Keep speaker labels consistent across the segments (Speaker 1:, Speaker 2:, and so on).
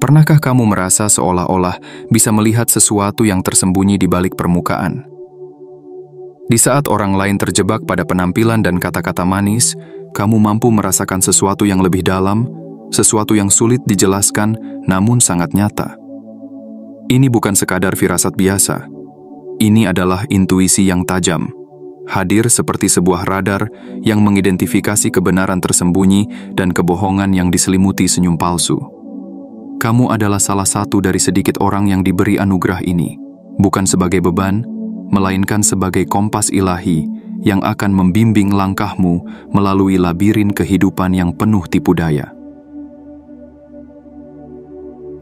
Speaker 1: Pernahkah kamu merasa seolah-olah bisa melihat sesuatu yang tersembunyi di balik permukaan? Di saat orang lain terjebak pada penampilan dan kata-kata manis, kamu mampu merasakan sesuatu yang lebih dalam, sesuatu yang sulit dijelaskan namun sangat nyata. Ini bukan sekadar firasat biasa. Ini adalah intuisi yang tajam, hadir seperti sebuah radar yang mengidentifikasi kebenaran tersembunyi dan kebohongan yang diselimuti senyum palsu. Kamu adalah salah satu dari sedikit orang yang diberi anugerah ini, bukan sebagai beban, melainkan sebagai kompas ilahi yang akan membimbing langkahmu melalui labirin kehidupan yang penuh tipu daya.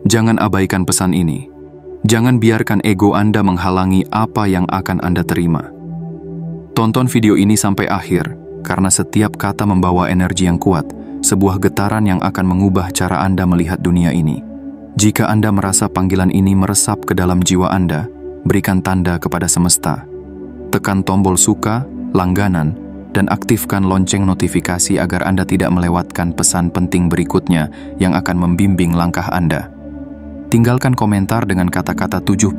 Speaker 1: Jangan abaikan pesan ini. Jangan biarkan ego Anda menghalangi apa yang akan Anda terima. Tonton video ini sampai akhir, karena setiap kata membawa energi yang kuat, sebuah getaran yang akan mengubah cara Anda melihat dunia ini. Jika Anda merasa panggilan ini meresap ke dalam jiwa Anda, berikan tanda kepada semesta. Tekan tombol suka, langganan, dan aktifkan lonceng notifikasi agar Anda tidak melewatkan pesan penting berikutnya yang akan membimbing langkah Anda. Tinggalkan komentar dengan kata-kata 77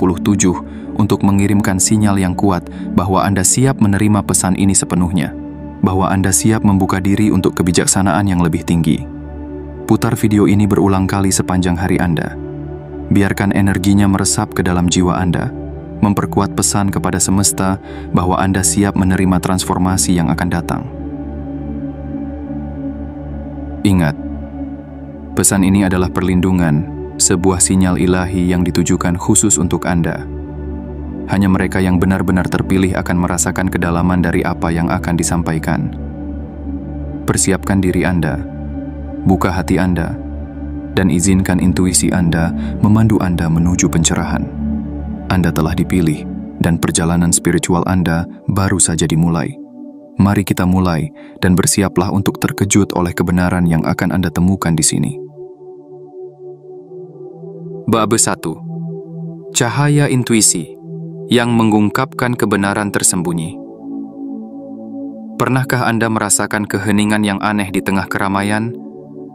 Speaker 1: untuk mengirimkan sinyal yang kuat bahwa Anda siap menerima pesan ini sepenuhnya, bahwa Anda siap membuka diri untuk kebijaksanaan yang lebih tinggi. Putar video ini berulang kali sepanjang hari Anda. Biarkan energinya meresap ke dalam jiwa Anda, memperkuat pesan kepada semesta bahwa Anda siap menerima transformasi yang akan datang. Ingat, pesan ini adalah perlindungan, sebuah sinyal ilahi yang ditujukan khusus untuk Anda. Hanya mereka yang benar-benar terpilih akan merasakan kedalaman dari apa yang akan disampaikan. Persiapkan diri Anda, buka hati Anda, dan izinkan intuisi Anda memandu Anda menuju pencerahan. Anda telah dipilih, dan perjalanan spiritual Anda baru saja dimulai. Mari kita mulai, dan bersiaplah untuk terkejut oleh kebenaran yang akan Anda temukan di sini. Bab 1. Cahaya intuisi yang mengungkapkan kebenaran tersembunyi. Pernahkah Anda merasakan keheningan yang aneh di tengah keramaian,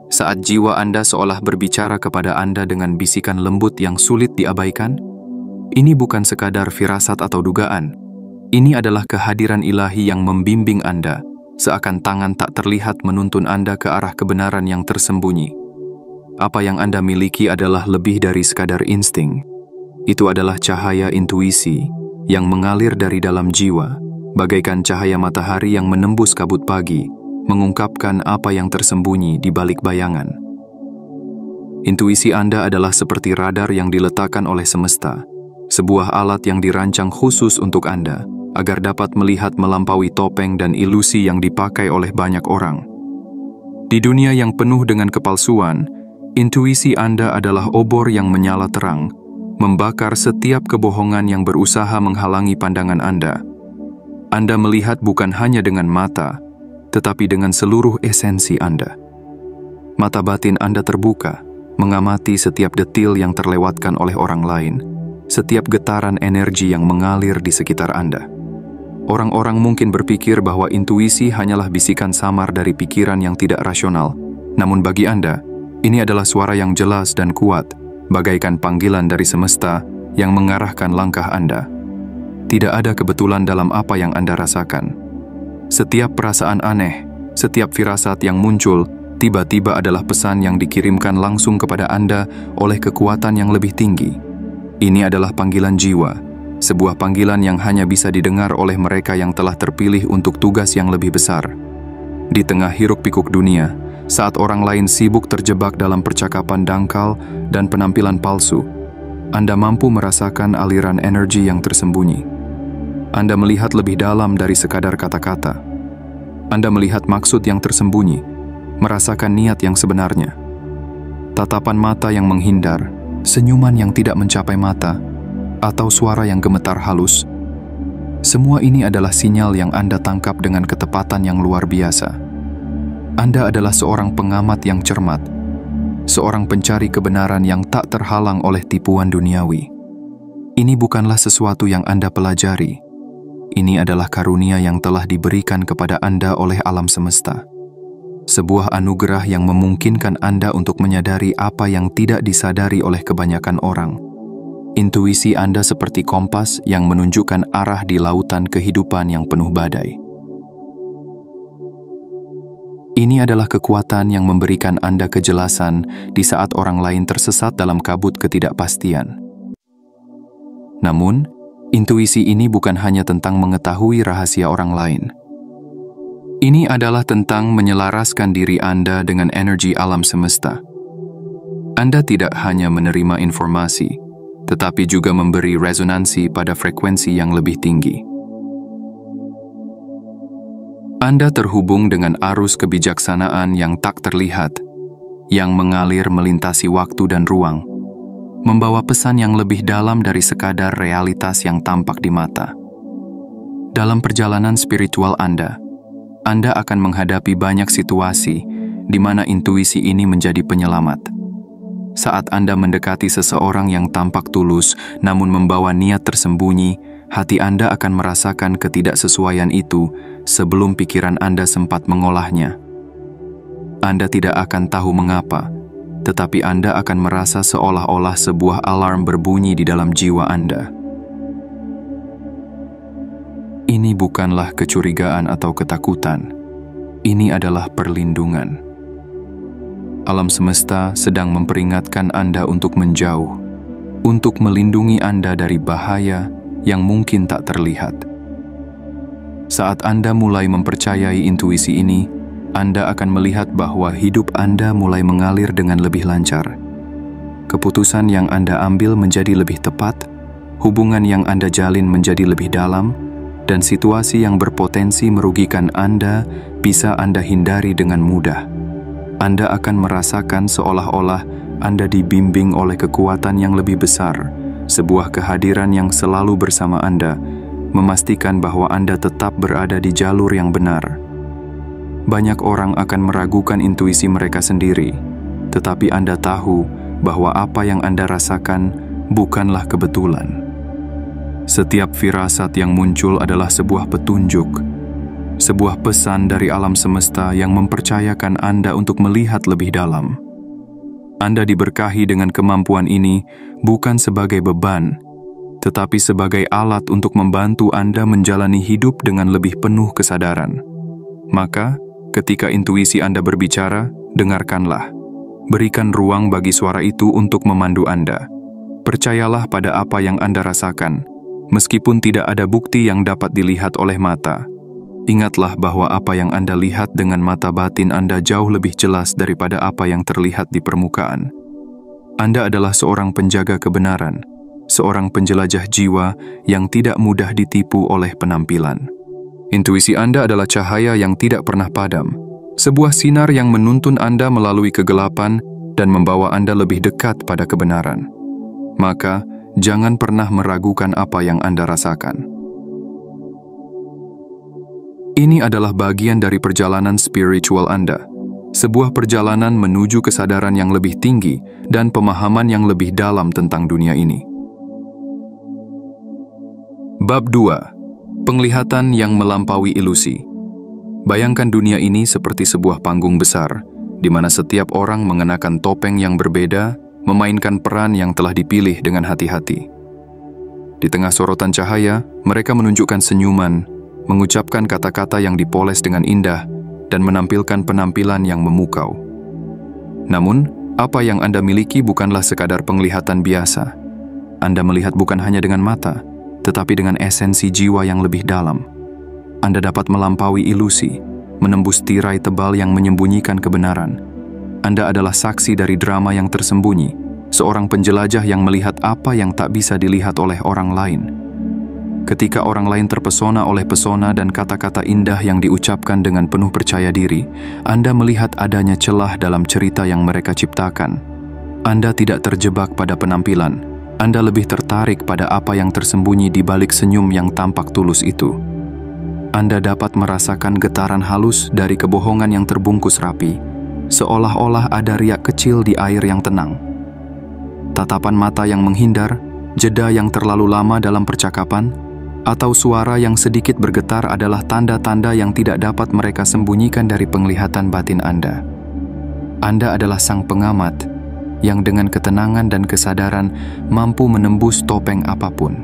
Speaker 1: saat jiwa Anda seolah berbicara kepada Anda dengan bisikan lembut yang sulit diabaikan? Ini bukan sekadar firasat atau dugaan. Ini adalah kehadiran ilahi yang membimbing Anda, seakan tangan tak terlihat menuntun Anda ke arah kebenaran yang tersembunyi. Apa yang Anda miliki adalah lebih dari sekadar insting. Itu adalah cahaya intuisi yang mengalir dari dalam jiwa, bagaikan cahaya matahari yang menembus kabut pagi, mengungkapkan apa yang tersembunyi di balik bayangan. Intuisi Anda adalah seperti radar yang diletakkan oleh semesta, sebuah alat yang dirancang khusus untuk Anda, agar dapat melihat melampaui topeng dan ilusi yang dipakai oleh banyak orang. Di dunia yang penuh dengan kepalsuan, intuisi Anda adalah obor yang menyala terang, membakar setiap kebohongan yang berusaha menghalangi pandangan Anda. Anda melihat bukan hanya dengan mata, tetapi dengan seluruh esensi Anda. Mata batin Anda terbuka, mengamati setiap detil yang terlewatkan oleh orang lain, setiap getaran energi yang mengalir di sekitar Anda. Orang-orang mungkin berpikir bahwa intuisi hanyalah bisikan samar dari pikiran yang tidak rasional, namun bagi Anda, ini adalah suara yang jelas dan kuat, bagaikan panggilan dari semesta yang mengarahkan langkah Anda. Tidak ada kebetulan dalam apa yang Anda rasakan. Setiap perasaan aneh, setiap firasat yang muncul, tiba-tiba adalah pesan yang dikirimkan langsung kepada Anda oleh kekuatan yang lebih tinggi. Ini adalah panggilan jiwa, sebuah panggilan yang hanya bisa didengar oleh mereka yang telah terpilih untuk tugas yang lebih besar. Di tengah hiruk-pikuk dunia, saat orang lain sibuk terjebak dalam percakapan dangkal dan penampilan palsu, Anda mampu merasakan aliran energi yang tersembunyi. Anda melihat lebih dalam dari sekadar kata-kata. Anda melihat maksud yang tersembunyi, merasakan niat yang sebenarnya. Tatapan mata yang menghindar, senyuman yang tidak mencapai mata, atau suara yang gemetar halus. Semua ini adalah sinyal yang Anda tangkap dengan ketepatan yang luar biasa. Anda adalah seorang pengamat yang cermat, seorang pencari kebenaran yang tak terhalang oleh tipuan duniawi. Ini bukanlah sesuatu yang Anda pelajari. Ini adalah karunia yang telah diberikan kepada Anda oleh alam semesta. sebuah anugerah yang memungkinkan Anda untuk menyadari apa yang tidak disadari oleh kebanyakan orang. Intuisi Anda seperti kompas yang menunjukkan arah di lautan kehidupan yang penuh badai. Ini adalah kekuatan yang memberikan Anda kejelasan di saat orang lain tersesat dalam kabut ketidakpastian. Namun, intuisi ini bukan hanya tentang mengetahui rahasia orang lain. Ini adalah tentang menyelaraskan diri Anda dengan energi alam semesta. Anda tidak hanya menerima informasi, tetapi juga memberi resonansi pada frekuensi yang lebih tinggi. Anda terhubung dengan arus kebijaksanaan yang tak terlihat, yang mengalir melintasi waktu dan ruang, membawa pesan yang lebih dalam dari sekadar realitas yang tampak di mata. Dalam perjalanan spiritual Anda akan menghadapi banyak situasi di mana intuisi ini menjadi penyelamat. Saat Anda mendekati seseorang yang tampak tulus namun membawa niat tersembunyi, hati Anda akan merasakan ketidaksesuaian itu sebelum pikiran Anda sempat mengolahnya. Anda tidak akan tahu mengapa, tetapi Anda akan merasa seolah-olah sebuah alarm berbunyi di dalam jiwa Anda. Ini bukanlah kecurigaan atau ketakutan. Ini adalah perlindungan. Alam semesta sedang memperingatkan Anda untuk menjauh, untuk melindungi Anda dari bahaya yang mungkin tak terlihat. Saat Anda mulai mempercayai intuisi ini, Anda akan melihat bahwa hidup Anda mulai mengalir dengan lebih lancar. Keputusan yang Anda ambil menjadi lebih tepat, hubungan yang Anda jalin menjadi lebih dalam, dan situasi yang berpotensi merugikan Anda bisa Anda hindari dengan mudah. Anda akan merasakan seolah-olah Anda dibimbing oleh kekuatan yang lebih besar, sebuah kehadiran yang selalu bersama Anda, memastikan bahwa Anda tetap berada di jalur yang benar. Banyak orang akan meragukan intuisi mereka sendiri, tetapi Anda tahu bahwa apa yang Anda rasakan bukanlah kebetulan. Setiap firasat yang muncul adalah sebuah petunjuk, sebuah pesan dari alam semesta yang mempercayakan Anda untuk melihat lebih dalam. Anda diberkahi dengan kemampuan ini bukan sebagai beban, tetapi sebagai alat untuk membantu Anda menjalani hidup dengan lebih penuh kesadaran. Maka, ketika intuisi Anda berbicara, dengarkanlah. Berikan ruang bagi suara itu untuk memandu Anda. Percayalah pada apa yang Anda rasakan, meskipun tidak ada bukti yang dapat dilihat oleh mata. Ingatlah bahwa apa yang Anda lihat dengan mata batin Anda jauh lebih jelas daripada apa yang terlihat di permukaan. Anda adalah seorang penjaga kebenaran, seorang penjelajah jiwa yang tidak mudah ditipu oleh penampilan. Intuisi Anda adalah cahaya yang tidak pernah padam, sebuah sinar yang menuntun Anda melalui kegelapan dan membawa Anda lebih dekat pada kebenaran. Maka, jangan pernah meragukan apa yang Anda rasakan. Ini adalah bagian dari perjalanan spiritual Anda, sebuah perjalanan menuju kesadaran yang lebih tinggi dan pemahaman yang lebih dalam tentang dunia ini. Bab 2. Penglihatan yang melampaui ilusi. Bayangkan dunia ini seperti sebuah panggung besar, di mana setiap orang mengenakan topeng yang berbeda, memainkan peran yang telah dipilih dengan hati-hati. Di tengah sorotan cahaya, mereka menunjukkan senyuman, mengucapkan kata-kata yang dipoles dengan indah, dan menampilkan penampilan yang memukau. Namun, apa yang Anda miliki bukanlah sekadar penglihatan biasa. Anda melihat bukan hanya dengan mata, tetapi dengan esensi jiwa yang lebih dalam. Anda dapat melampaui ilusi, menembus tirai tebal yang menyembunyikan kebenaran. Anda adalah saksi dari drama yang tersembunyi, seorang penjelajah yang melihat apa yang tak bisa dilihat oleh orang lain. Ketika orang lain terpesona oleh pesona dan kata-kata indah yang diucapkan dengan penuh percaya diri, Anda melihat adanya celah dalam cerita yang mereka ciptakan. Anda tidak terjebak pada penampilan. Anda lebih tertarik pada apa yang tersembunyi di balik senyum yang tampak tulus itu. Anda dapat merasakan getaran halus dari kebohongan yang terbungkus rapi, seolah-olah ada riak kecil di air yang tenang. Tatapan mata yang menghindar, jeda yang terlalu lama dalam percakapan, atau suara yang sedikit bergetar adalah tanda-tanda yang tidak dapat mereka sembunyikan dari penglihatan batin Anda. Anda adalah sang pengamat yang dengan ketenangan dan kesadaran mampu menembus topeng apapun.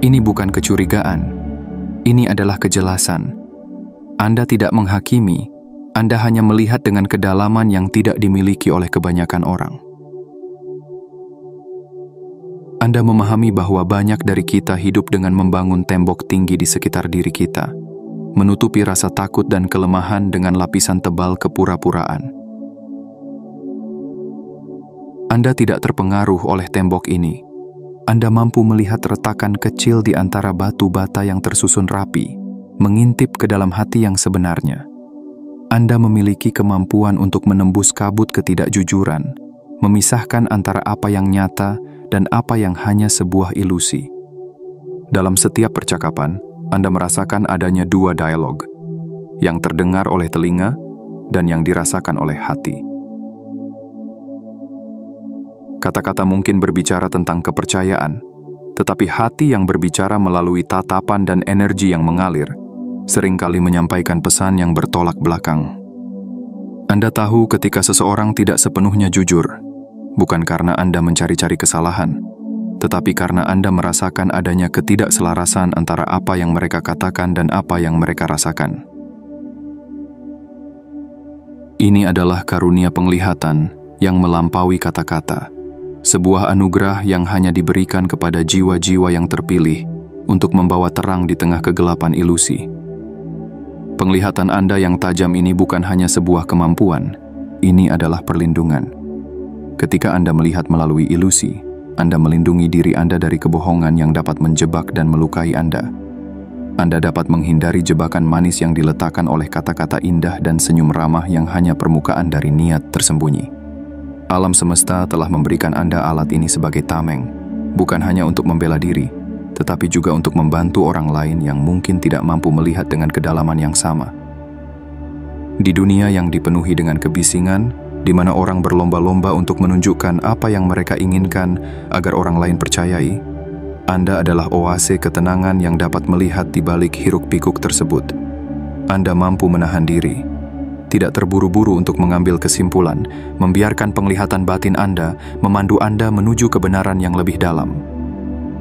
Speaker 1: Ini bukan kecurigaan, ini adalah kejelasan. Anda tidak menghakimi, Anda hanya melihat dengan kedalaman yang tidak dimiliki oleh kebanyakan orang. Anda memahami bahwa banyak dari kita hidup dengan membangun tembok tinggi di sekitar diri kita, menutupi rasa takut dan kelemahan dengan lapisan tebal kepura-puraan. Anda tidak terpengaruh oleh tembok ini. Anda mampu melihat retakan kecil di antara batu bata yang tersusun rapi, mengintip ke dalam hati yang sebenarnya. Anda memiliki kemampuan untuk menembus kabut ketidakjujuran, memisahkan antara apa yang nyata dan apa yang hanya sebuah ilusi. Dalam setiap percakapan, Anda merasakan adanya dua dialog, yang terdengar oleh telinga dan yang dirasakan oleh hati. Kata-kata mungkin berbicara tentang kepercayaan, tetapi hati yang berbicara melalui tatapan dan energi yang mengalir, seringkali menyampaikan pesan yang bertolak belakang. Anda tahu ketika seseorang tidak sepenuhnya jujur, bukan karena Anda mencari-cari kesalahan, tetapi karena Anda merasakan adanya ketidakselarasan antara apa yang mereka katakan dan apa yang mereka rasakan. Ini adalah karunia penglihatan yang melampaui kata-kata, sebuah anugerah yang hanya diberikan kepada jiwa-jiwa yang terpilih untuk membawa terang di tengah kegelapan ilusi. Penglihatan Anda yang tajam ini bukan hanya sebuah kemampuan, ini adalah perlindungan. Ketika Anda melihat melalui ilusi, Anda melindungi diri Anda dari kebohongan yang dapat menjebak dan melukai Anda. Anda dapat menghindari jebakan manis yang diletakkan oleh kata-kata indah dan senyum ramah yang hanya permukaan dari niat tersembunyi. Alam semesta telah memberikan Anda alat ini sebagai tameng, bukan hanya untuk membela diri, tetapi juga untuk membantu orang lain yang mungkin tidak mampu melihat dengan kedalaman yang sama. Di dunia yang dipenuhi dengan kebisingan, di mana orang berlomba-lomba untuk menunjukkan apa yang mereka inginkan agar orang lain percayai, Anda adalah oase ketenangan yang dapat melihat di balik hiruk-pikuk tersebut. Anda mampu menahan diri, tidak terburu-buru untuk mengambil kesimpulan, membiarkan penglihatan batin Anda memandu Anda menuju kebenaran yang lebih dalam.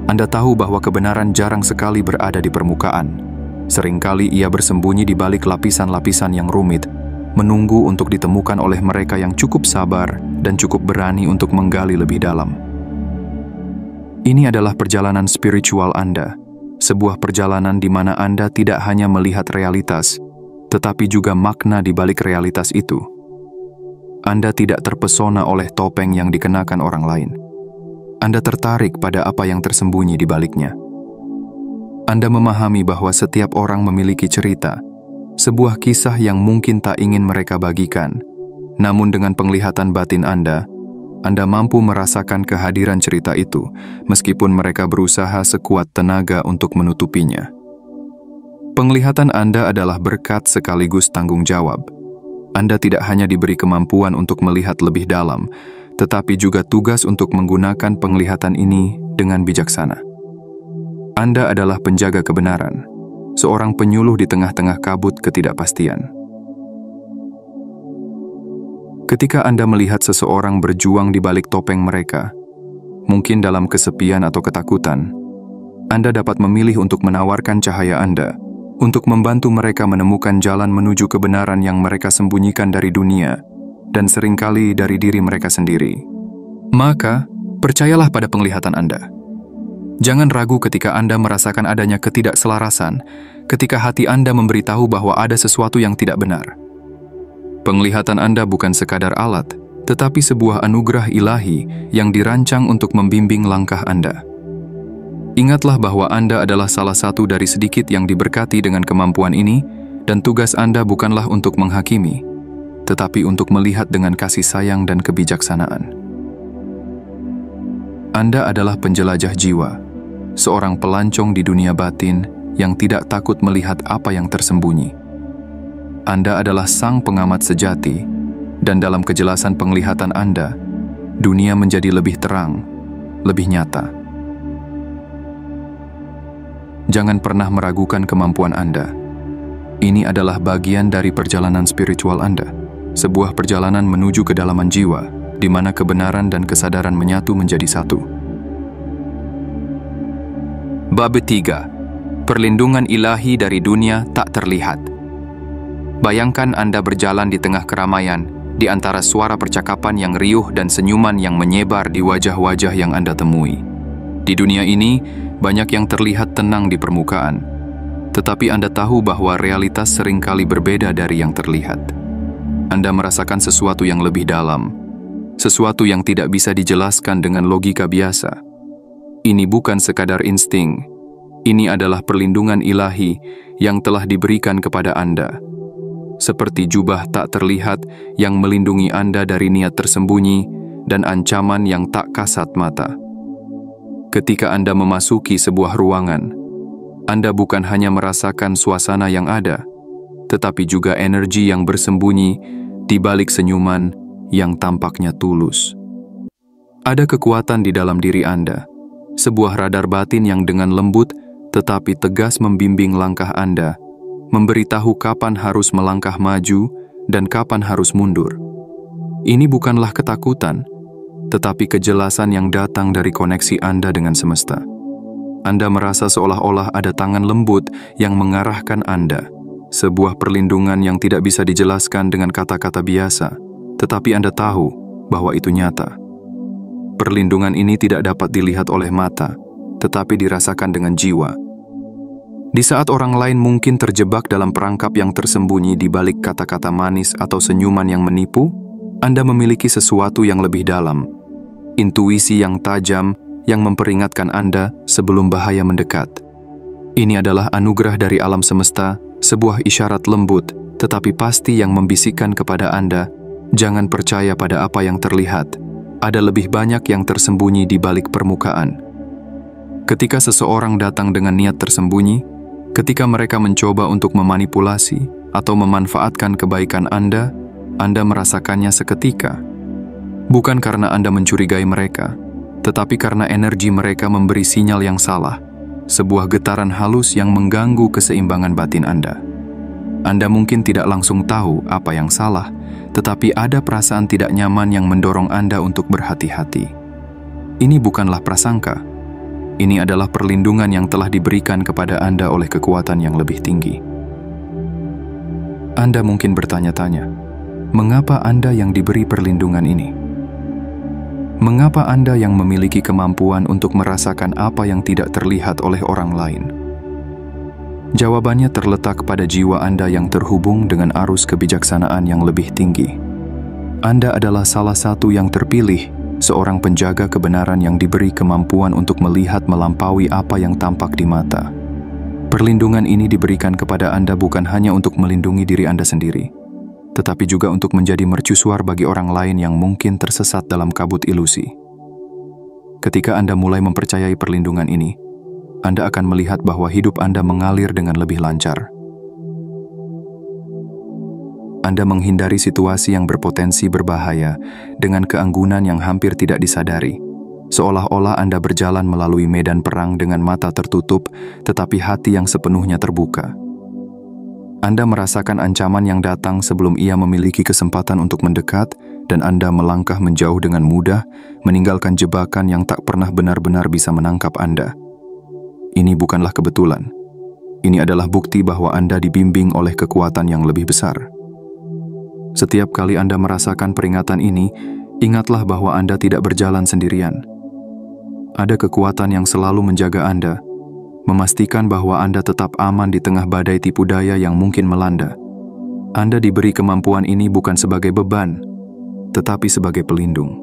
Speaker 1: Anda tahu bahwa kebenaran jarang sekali berada di permukaan. Seringkali ia bersembunyi di balik lapisan-lapisan yang rumit, menunggu untuk ditemukan oleh mereka yang cukup sabar dan cukup berani untuk menggali lebih dalam. Ini adalah perjalanan spiritual Anda, sebuah perjalanan di mana Anda tidak hanya melihat realitas, tetapi juga makna di balik realitas itu. Anda tidak terpesona oleh topeng yang dikenakan orang lain. Anda tertarik pada apa yang tersembunyi di baliknya. Anda memahami bahwa setiap orang memiliki cerita, sebuah kisah yang mungkin tak ingin mereka bagikan. Namun dengan penglihatan batin Anda mampu merasakan kehadiran cerita itu, meskipun mereka berusaha sekuat tenaga untuk menutupinya. Penglihatan Anda adalah berkat sekaligus tanggung jawab. Anda tidak hanya diberi kemampuan untuk melihat lebih dalam, tetapi juga tugas untuk menggunakan penglihatan ini dengan bijaksana. Anda adalah penjaga kebenaran, seorang penyuluh di tengah-tengah kabut ketidakpastian. Ketika Anda melihat seseorang berjuang di balik topeng mereka, mungkin dalam kesepian atau ketakutan, Anda dapat memilih untuk menawarkan cahaya Anda, untuk membantu mereka menemukan jalan menuju kebenaran yang mereka sembunyikan dari dunia, dan seringkali dari diri mereka sendiri. Maka, percayalah pada penglihatan Anda. Jangan ragu ketika Anda merasakan adanya ketidakselarasan, ketika hati Anda memberitahu bahwa ada sesuatu yang tidak benar. Penglihatan Anda bukan sekadar alat, tetapi sebuah anugerah ilahi yang dirancang untuk membimbing langkah Anda. Ingatlah bahwa Anda adalah salah satu dari sedikit yang diberkati dengan kemampuan ini, dan tugas Anda bukanlah untuk menghakimi, tetapi untuk melihat dengan kasih sayang dan kebijaksanaan. Anda adalah penjelajah jiwa, seorang pelancong di dunia batin yang tidak takut melihat apa yang tersembunyi. Anda adalah sang pengamat sejati, dan dalam kejelasan penglihatan Anda, dunia menjadi lebih terang, lebih nyata. Jangan pernah meragukan kemampuan Anda. Ini adalah bagian dari perjalanan spiritual Anda, sebuah perjalanan menuju kedalaman jiwa, di mana kebenaran dan kesadaran menyatu menjadi satu. Bab 3. Perlindungan ilahi dari dunia tak terlihat. Bayangkan Anda berjalan di tengah keramaian, di antara suara percakapan yang riuh dan senyuman yang menyebar di wajah-wajah yang Anda temui. Di dunia ini, banyak yang terlihat tenang di permukaan, tetapi Anda tahu bahwa realitas seringkali berbeda dari yang terlihat. Anda merasakan sesuatu yang lebih dalam, sesuatu yang tidak bisa dijelaskan dengan logika biasa. Ini bukan sekadar insting, ini adalah perlindungan ilahi yang telah diberikan kepada Anda. Seperti jubah tak terlihat yang melindungi Anda dari niat tersembunyi dan ancaman yang tak kasat mata. Ketika Anda memasuki sebuah ruangan, Anda bukan hanya merasakan suasana yang ada, tetapi juga energi yang bersembunyi di balik senyuman yang tampaknya tulus. Ada kekuatan di dalam diri Anda, sebuah radar batin yang dengan lembut tetapi tegas membimbing langkah Anda, memberitahu kapan harus melangkah maju dan kapan harus mundur. Ini bukanlah ketakutan, tetapi kejelasan yang datang dari koneksi Anda dengan semesta. Anda merasa seolah-olah ada tangan lembut yang mengarahkan Anda, sebuah perlindungan yang tidak bisa dijelaskan dengan kata-kata biasa, tetapi Anda tahu bahwa itu nyata. Perlindungan ini tidak dapat dilihat oleh mata, tetapi dirasakan dengan jiwa. Di saat orang lain mungkin terjebak dalam perangkap yang tersembunyi di balik kata-kata manis atau senyuman yang menipu, Anda memiliki sesuatu yang lebih dalam, intuisi yang tajam yang memperingatkan Anda sebelum bahaya mendekat. Ini adalah anugerah dari alam semesta, sebuah isyarat lembut, tetapi pasti yang membisikkan kepada Anda, jangan percaya pada apa yang terlihat, ada lebih banyak yang tersembunyi di balik permukaan. Ketika seseorang datang dengan niat tersembunyi, ketika mereka mencoba untuk memanipulasi atau memanfaatkan kebaikan Anda merasakannya seketika. Bukan karena Anda mencurigai mereka, tetapi karena energi mereka memberi sinyal yang salah, sebuah getaran halus yang mengganggu keseimbangan batin Anda. Anda mungkin tidak langsung tahu apa yang salah, tetapi ada perasaan tidak nyaman yang mendorong Anda untuk berhati-hati. Ini bukanlah prasangka. Ini adalah perlindungan yang telah diberikan kepada Anda oleh kekuatan yang lebih tinggi. Anda mungkin bertanya-tanya, mengapa Anda yang diberi perlindungan ini? Mengapa Anda yang memiliki kemampuan untuk merasakan apa yang tidak terlihat oleh orang lain? Jawabannya terletak pada jiwa Anda yang terhubung dengan arus kebijaksanaan yang lebih tinggi. Anda adalah salah satu yang terpilih, seorang penjaga kebenaran yang diberi kemampuan untuk melihat melampaui apa yang tampak di mata. Perlindungan ini diberikan kepada Anda bukan hanya untuk melindungi diri Anda sendiri, tetapi juga untuk menjadi mercusuar bagi orang lain yang mungkin tersesat dalam kabut ilusi. Ketika Anda mulai mempercayai perlindungan ini, Anda akan melihat bahwa hidup Anda mengalir dengan lebih lancar. Anda menghindari situasi yang berpotensi berbahaya dengan keanggunan yang hampir tidak disadari, seolah-olah Anda berjalan melalui medan perang dengan mata tertutup, tetapi hati yang sepenuhnya terbuka. Anda merasakan ancaman yang datang sebelum ia memiliki kesempatan untuk mendekat, dan Anda melangkah menjauh dengan mudah, meninggalkan jebakan yang tak pernah benar-benar bisa menangkap Anda. Ini bukanlah kebetulan. Ini adalah bukti bahwa Anda dibimbing oleh kekuatan yang lebih besar. Setiap kali Anda merasakan peringatan ini, ingatlah bahwa Anda tidak berjalan sendirian. Ada kekuatan yang selalu menjaga Anda, memastikan bahwa Anda tetap aman di tengah badai tipu daya yang mungkin melanda. Anda diberi kemampuan ini bukan sebagai beban, tetapi sebagai pelindung.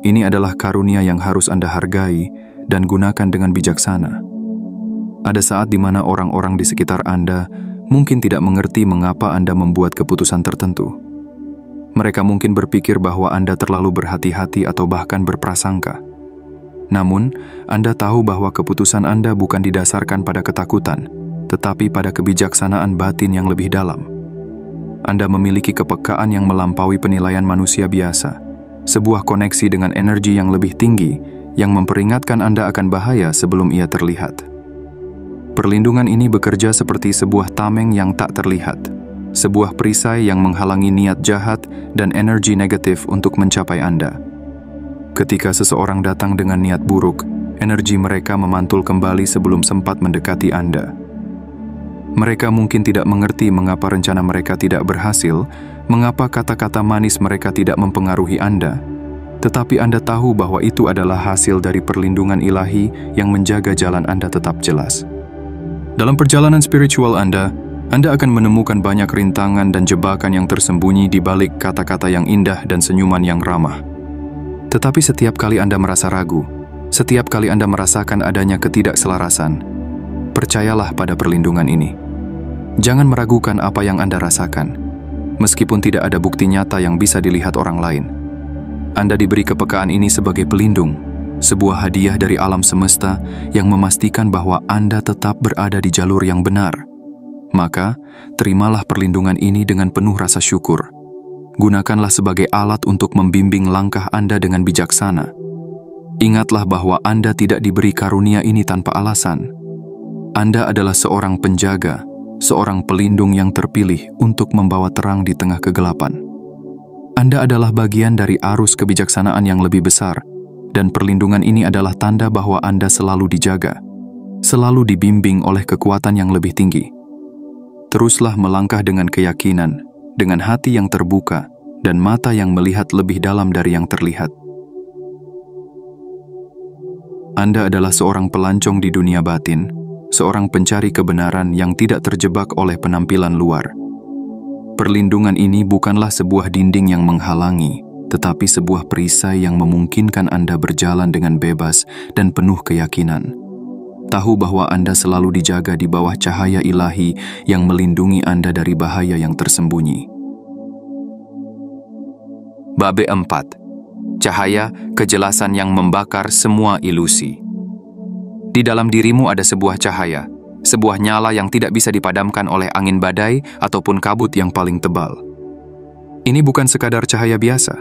Speaker 1: Ini adalah karunia yang harus Anda hargai dan gunakan dengan bijaksana. Ada saat di mana orang-orang di sekitar Anda mungkin tidak mengerti mengapa Anda membuat keputusan tertentu. Mereka mungkin berpikir bahwa Anda terlalu berhati-hati atau bahkan berprasangka. Namun, Anda tahu bahwa keputusan Anda bukan didasarkan pada ketakutan, tetapi pada kebijaksanaan batin yang lebih dalam. Anda memiliki kepekaan yang melampaui penilaian manusia biasa, sebuah koneksi dengan energi yang lebih tinggi yang memperingatkan Anda akan bahaya sebelum ia terlihat. Perlindungan ini bekerja seperti sebuah tameng yang tak terlihat, sebuah perisai yang menghalangi niat jahat dan energi negatif untuk mencapai Anda. Ketika seseorang datang dengan niat buruk, energi mereka memantul kembali sebelum sempat mendekati Anda. Mereka mungkin tidak mengerti mengapa rencana mereka tidak berhasil, mengapa kata-kata manis mereka tidak mempengaruhi Anda, tetapi Anda tahu bahwa itu adalah hasil dari perlindungan ilahi yang menjaga jalan Anda tetap jelas. Dalam perjalanan spiritual Anda akan menemukan banyak rintangan dan jebakan yang tersembunyi di balik kata-kata yang indah dan senyuman yang ramah. Tetapi setiap kali Anda merasa ragu, setiap kali Anda merasakan adanya ketidakselarasan, percayalah pada perlindungan ini. Jangan meragukan apa yang Anda rasakan, meskipun tidak ada bukti nyata yang bisa dilihat orang lain. Anda diberi kepekaan ini sebagai pelindung, sebuah hadiah dari alam semesta yang memastikan bahwa Anda tetap berada di jalur yang benar. Maka, terimalah perlindungan ini dengan penuh rasa syukur. Gunakanlah sebagai alat untuk membimbing langkah Anda dengan bijaksana. Ingatlah bahwa Anda tidak diberi karunia ini tanpa alasan. Anda adalah seorang penjaga, seorang pelindung yang terpilih untuk membawa terang di tengah kegelapan. Anda adalah bagian dari arus kebijaksanaan yang lebih besar, dan perlindungan ini adalah tanda bahwa Anda selalu dijaga, selalu dibimbing oleh kekuatan yang lebih tinggi. Teruslah melangkah dengan keyakinan, dengan hati yang terbuka, dan mata yang melihat lebih dalam dari yang terlihat. Anda adalah seorang pelancong di dunia batin, seorang pencari kebenaran yang tidak terjebak oleh penampilan luar. Perlindungan ini bukanlah sebuah dinding yang menghalangi, tetapi sebuah perisai yang memungkinkan Anda berjalan dengan bebas dan penuh keyakinan. Tahu bahwa Anda selalu dijaga di bawah cahaya ilahi yang melindungi Anda dari bahaya yang tersembunyi. Bab 4. Cahaya, kejelasan yang membakar semua ilusi. Di dalam dirimu ada sebuah cahaya, sebuah nyala yang tidak bisa dipadamkan oleh angin badai ataupun kabut yang paling tebal. Ini bukan sekadar cahaya biasa.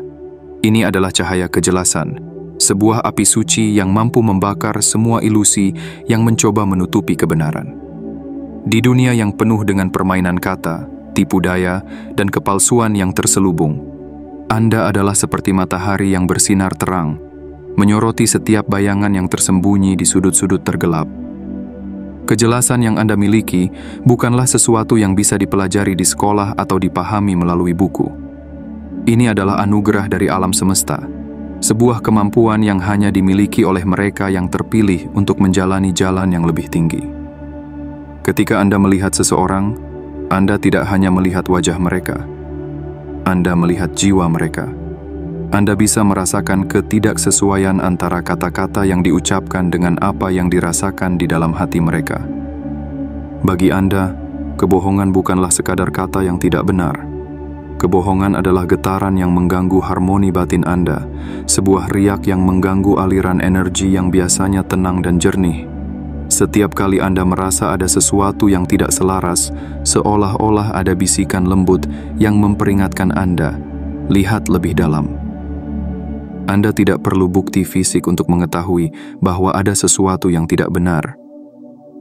Speaker 1: Ini adalah cahaya kejelasan, sebuah api suci yang mampu membakar semua ilusi yang mencoba menutupi kebenaran. Di dunia yang penuh dengan permainan kata, tipu daya, dan kepalsuan yang terselubung, Anda adalah seperti matahari yang bersinar terang, menyoroti setiap bayangan yang tersembunyi di sudut-sudut tergelap. Kejelasan yang Anda miliki bukanlah sesuatu yang bisa dipelajari di sekolah atau dipahami melalui buku. Ini adalah anugerah dari alam semesta, sebuah kemampuan yang hanya dimiliki oleh mereka yang terpilih untuk menjalani jalan yang lebih tinggi. Ketika Anda melihat seseorang, Anda tidak hanya melihat wajah mereka, Anda melihat jiwa mereka. Anda bisa merasakan ketidaksesuaian antara kata-kata yang diucapkan dengan apa yang dirasakan di dalam hati mereka. Bagi Anda, kebohongan bukanlah sekadar kata yang tidak benar. Kebohongan adalah getaran yang mengganggu harmoni batin Anda, sebuah riak yang mengganggu aliran energi yang biasanya tenang dan jernih. Setiap kali Anda merasa ada sesuatu yang tidak selaras, seolah-olah ada bisikan lembut yang memperingatkan Anda, lihat lebih dalam. Anda tidak perlu bukti fisik untuk mengetahui bahwa ada sesuatu yang tidak benar.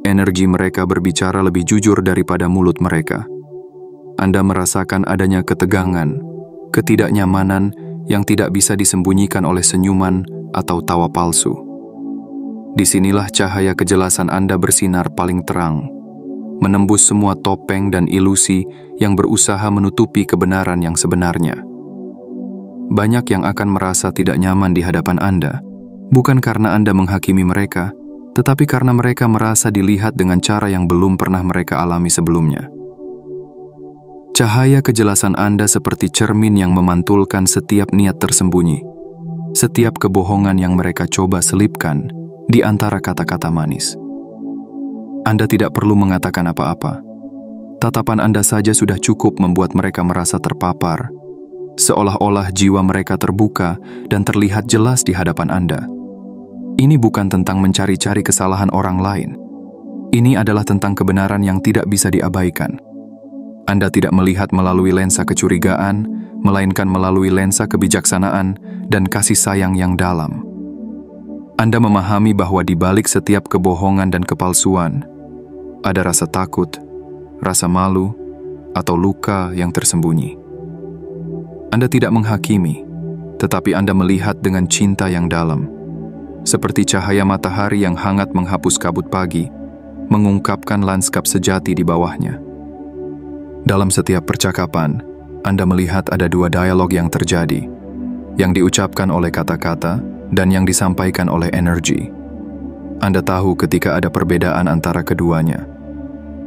Speaker 1: Energi mereka berbicara lebih jujur daripada mulut mereka. Anda merasakan adanya ketegangan, ketidaknyamanan yang tidak bisa disembunyikan oleh senyuman atau tawa palsu. Disinilah cahaya kejelasan Anda bersinar paling terang, menembus semua topeng dan ilusi yang berusaha menutupi kebenaran yang sebenarnya. Banyak yang akan merasa tidak nyaman di hadapan Anda, bukan karena Anda menghakimi mereka, tetapi karena mereka merasa dilihat dengan cara yang belum pernah mereka alami sebelumnya. Cahaya kejelasan Anda seperti cermin yang memantulkan setiap niat tersembunyi, setiap kebohongan yang mereka coba selipkan di antara kata-kata manis. Anda tidak perlu mengatakan apa-apa. Tatapan Anda saja sudah cukup membuat mereka merasa terpapar, seolah-olah jiwa mereka terbuka dan terlihat jelas di hadapan Anda. Ini bukan tentang mencari-cari kesalahan orang lain. Ini adalah tentang kebenaran yang tidak bisa diabaikan. Anda tidak melihat melalui lensa kecurigaan, melainkan melalui lensa kebijaksanaan dan kasih sayang yang dalam. Anda memahami bahwa di balik setiap kebohongan dan kepalsuan, Ada rasa takut, rasa malu, atau luka yang tersembunyi. Anda tidak menghakimi, tetapi Anda melihat dengan cinta yang dalam. Seperti cahaya matahari yang hangat menghapus kabut pagi, mengungkapkan lanskap sejati di bawahnya. Dalam setiap percakapan, Anda melihat ada dua dialog yang terjadi, yang diucapkan oleh kata-kata dan yang disampaikan oleh energi. Anda tahu ketika ada perbedaan antara keduanya.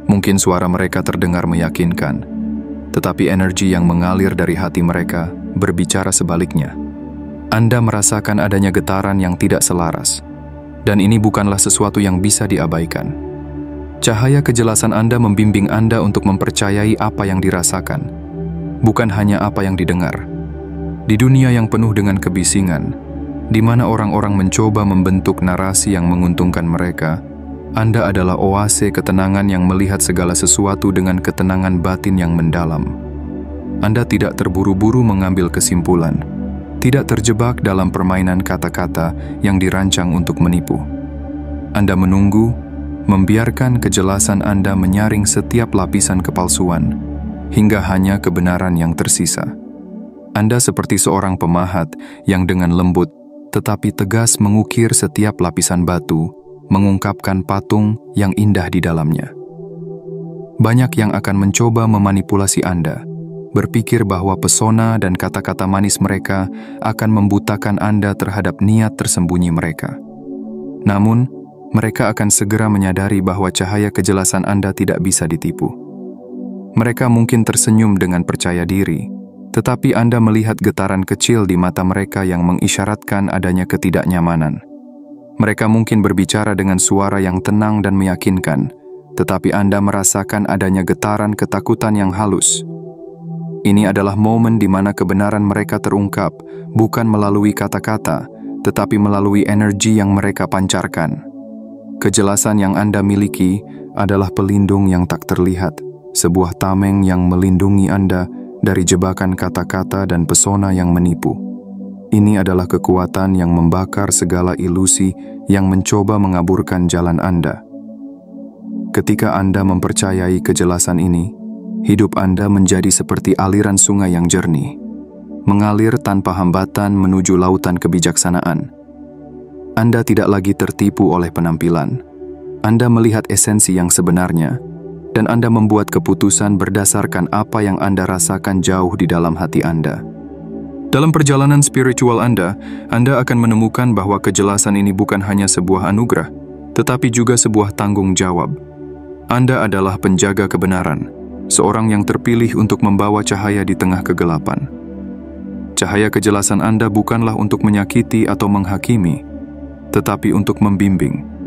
Speaker 1: Mungkin suara mereka terdengar meyakinkan, tetapi energi yang mengalir dari hati mereka berbicara sebaliknya. Anda merasakan adanya getaran yang tidak selaras, dan ini bukanlah sesuatu yang bisa diabaikan. Cahaya kejelasan Anda membimbing Anda untuk mempercayai apa yang dirasakan, bukan hanya apa yang didengar. Di dunia yang penuh dengan kebisingan, di mana orang-orang mencoba membentuk narasi yang menguntungkan mereka, Anda adalah oase ketenangan yang melihat segala sesuatu dengan ketenangan batin yang mendalam. Anda tidak terburu-buru mengambil kesimpulan, tidak terjebak dalam permainan kata-kata yang dirancang untuk menipu. Anda menunggu, membiarkan kejelasan Anda menyaring setiap lapisan kepalsuan, hingga hanya kebenaran yang tersisa. Anda seperti seorang pemahat yang dengan lembut tetapi tegas mengukir setiap lapisan batu, mengungkapkan patung yang indah di dalamnya. Banyak yang akan mencoba memanipulasi Anda, berpikir bahwa pesona dan kata-kata manis mereka akan membutakan Anda terhadap niat tersembunyi mereka. Namun, mereka akan segera menyadari bahwa cahaya kejelasan Anda tidak bisa ditipu. Mereka mungkin tersenyum dengan percaya diri, tetapi Anda melihat getaran kecil di mata mereka yang mengisyaratkan adanya ketidaknyamanan. Mereka mungkin berbicara dengan suara yang tenang dan meyakinkan, tetapi Anda merasakan adanya getaran ketakutan yang halus. Ini adalah momen di mana kebenaran mereka terungkap, bukan melalui kata-kata, tetapi melalui energi yang mereka pancarkan. Kejelasan yang Anda miliki adalah pelindung yang tak terlihat, sebuah tameng yang melindungi Anda dari jebakan kata-kata dan pesona yang menipu. Ini adalah kekuatan yang membakar segala ilusi yang mencoba mengaburkan jalan Anda. Ketika Anda mempercayai kejelasan ini, hidup Anda menjadi seperti aliran sungai yang jernih, mengalir tanpa hambatan menuju lautan kebijaksanaan. Anda tidak lagi tertipu oleh penampilan. Anda melihat esensi yang sebenarnya, dan Anda membuat keputusan berdasarkan apa yang Anda rasakan jauh di dalam hati Anda. Dalam perjalanan spiritual Anda akan menemukan bahwa kejelasan ini bukan hanya sebuah anugerah, tetapi juga sebuah tanggung jawab. Anda adalah penjaga kebenaran, seorang yang terpilih untuk membawa cahaya di tengah kegelapan. Cahaya kejelasan Anda bukanlah untuk menyakiti atau menghakimi, tetapi untuk membimbing,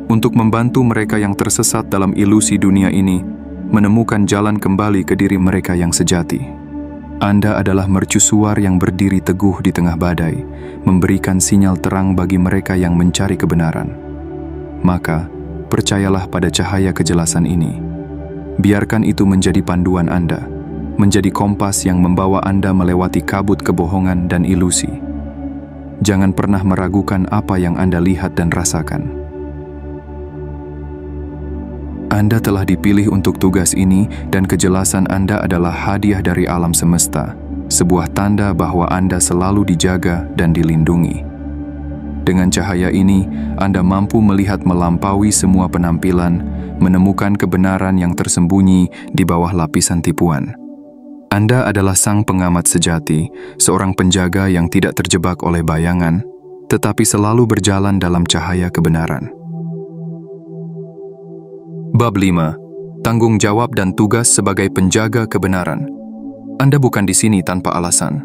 Speaker 1: untuk membantu mereka yang tersesat dalam ilusi dunia ini menemukan jalan kembali ke diri mereka yang sejati. Anda adalah mercusuar yang berdiri teguh di tengah badai, memberikan sinyal terang bagi mereka yang mencari kebenaran. Maka, percayalah pada cahaya kejelasan ini. Biarkan itu menjadi panduan Anda, menjadi kompas yang membawa Anda melewati kabut kebohongan dan ilusi. Jangan pernah meragukan apa yang Anda lihat dan rasakan. Anda telah dipilih untuk tugas ini dan kejelasan Anda adalah hadiah dari alam semesta, sebuah tanda bahwa Anda selalu dijaga dan dilindungi. Dengan cahaya ini, Anda mampu melihat melampaui semua penampilan, menemukan kebenaran yang tersembunyi di bawah lapisan tipuan. Anda adalah sang pengamat sejati, seorang penjaga yang tidak terjebak oleh bayangan, tetapi selalu berjalan dalam cahaya kebenaran. Bab 5. Tanggung jawab dan tugas sebagai penjaga kebenaran. Anda bukan di sini tanpa alasan.